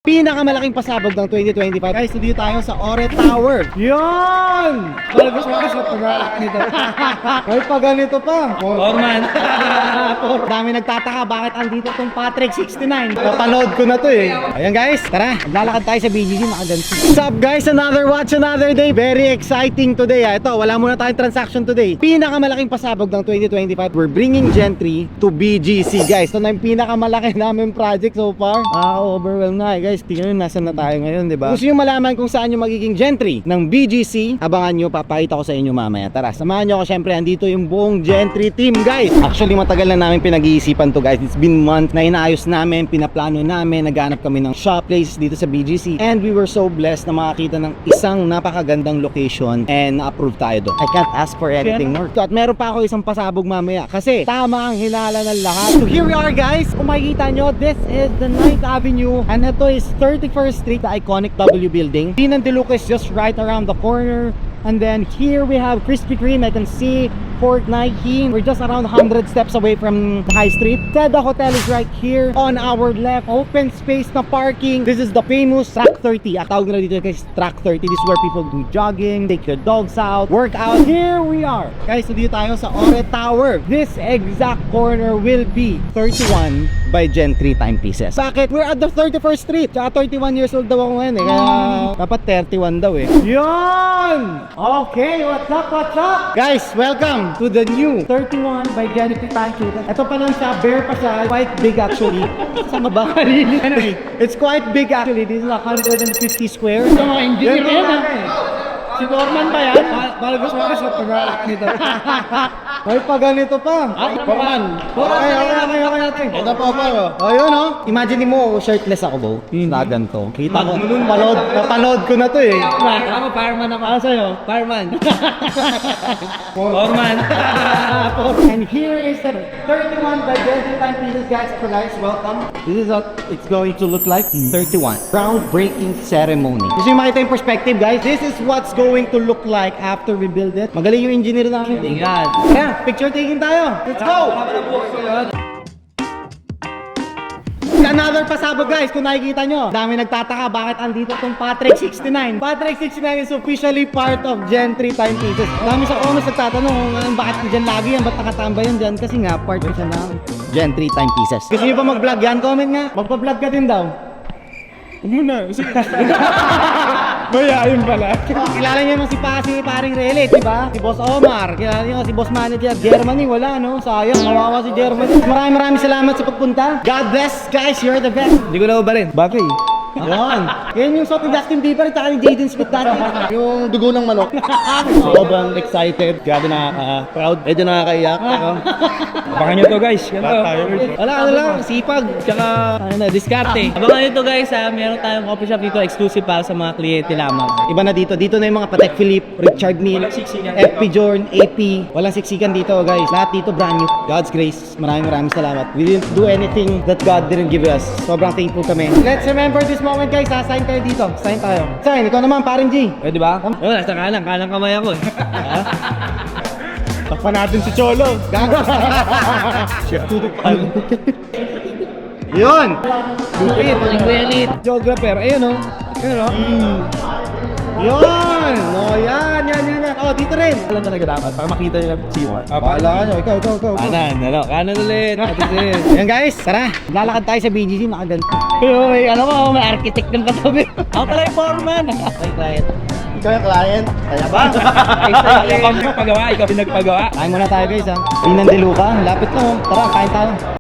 Pinakamalaking pasabog ng 2025. Guys, studio tayo sa Ore Tower. Yun! Balagos na pag-aak nito. Ay, pa ganito pa. Foreman. Dami nagtataka bakit andito tong Patrick 69. Napanood ko na to eh. Ayan guys, tara. Maglalakad tayo sa BGC. Nakaganto. What's up guys? Another watch, another day. Very exciting today. Ito, wala muna tayong transaction today. Pinakamalaking pasabog ng 2025. We're bringing Gentry to BGC. Guys, ito na yung pinakamalaki namin project so far. Overwhelmed na eh. Guys, tingnan nyo nasan na tayo ngayon, diba? Gusto nyo malaman kung saan yung magiging Gentry ng BGC? Abangan nyo, papakita ko sa inyo mamaya. Tara, samahan nyo ako. Syempre, andito yung buong Gentry team, guys. Actually, matagal na namin pinag-iisipan to, guys. It's been months na inaayos namin, pinaplano namin, naghanap kami ng shop places dito sa BGC. And we were so blessed na makakita ng isang napakagandang location and na-approve tayo doon. I can't ask for anything more. At meron pa ako isang pasabog mamaya kasi tama ang hinala ng lahat. So here we are, guys. Kung makikita nyo, this is the 9th Avenue and ito is 31st Street, the iconic W building. Pinan de Luca is just right around the corner. And then here we have Krispy Kreme. I can see Fort Nike. We're just around 100 steps away from the high street. Seda Hotel is right here on our left. Open space na parking. This is the famous Track 30. Tawag nila dito guys, Track 30. This is where people do jogging, take your dogs out, work out. Here we are. Guys, dito tayo sa Ore Tower. This exact corner will be 31 by Gentry timepieces. Bakit? We're at the 31st Street. Tsaka 31 years old daw ako ngayon eh. Kaya dapat 31 daw eh. Yun! Okay, what's up, what's up? Guys, welcome to the new 31 by Gentry timepieces. Ito pa lang siya, bare pa siya. Quite big actually. Saan ba? Anyway, it's quite big actually. This is 150 square. Ito mga engineer yan ah. Si Norman ba yan? Balagos na pag-aak nito. Ay, pa ganito pa. Foreman. Okay natin. Ito po po. Ayun oh. Imagine mo, shirtless ako ba? Na ganito. Kita ko. Napanood ko na to eh. Ako, fireman ako. Ano sa'yo? Fireman. Foreman. And here is the 31 by Gentry timepieces, guys. So guys, welcome. This is what it's going to look like. 31. Groundbreaking ceremony. Gusto nyo makita yung perspective, guys? This is what's going to look like after we build it. Magaling yung engineer namin. Ingat. Kaya, picture taking tayo. Let's go! Another pasabog guys, kung nakikita nyo. Dami nagtataka bakit andito tong Patrick 69. Patrick 69 is officially part of Gentry timepieces. Dami sa comments nagtatanong kung bakit dyan lagi yan, ba't nakatambay yan dyan? Kasi nga, part siya ng Gentry timepieces. Gusto nyo ba mag-vlog yan? Comment nga. Magpa-vlog ka din daw. Muna. Mayayin pala. Kilala niyo naman si paring Rele, di ba? Si Boss Omar. Kilala niyo si Boss Manager. Germany, wala no? Sayang, kawawa si Germany. Maraming salamat sa pagpunta. God bless, guys. You're the best. Hindi ko na ba rin? Bagay. Yan. Yan yung suot ni Justin Bieber at saka ni Jaden Smith dati. Yung dugo ng manok. Sobrang excited. Grabe proud. Medyo nakakaiyak. Abangan nyo to guys. Wala, ano lang. Sipag. Tsaka, diskarte. Abangan nyo to guys ha. Meron tayong coffee shop dito. Exclusive para sa mga kliyente lamang. Iba na dito. Dito na yung mga Patek Philippe, Richard Mille, FP Journe, AP. Walang siksikan dito guys. Lahat dito brand new. God's grace. Maraming salamat. We didn't do anything that God didn't give us. Sobrang thankful kami. Let's remember this moment guys. Sign tayo dito. Sign tayo. Sign. Ikaw naman paring G. Pwede ba? Oo, nasa kanan. Kanang kamay ako eh. Takpan natin si Cholo. Gago. Yun. Lupit. Geographer. Ayun o. Ayun o. Yun. No, yan. Oh, dito rin. Alam talaga dapat para makita nyo lang si Juan. Paala nyo. Ikaw. Kanan ulit. Yan guys. Tara. Lalakad tayo sa BGC. Nakaganto. May architect ng katabi. Ako pala yung foreman. Ay, client. Ikaw yung client. Kaya ba? Ikaw pinagpagawa. Kain muna tayo guys ha. Pinan de Luca. Lapit na oh. Tara, kain tayo.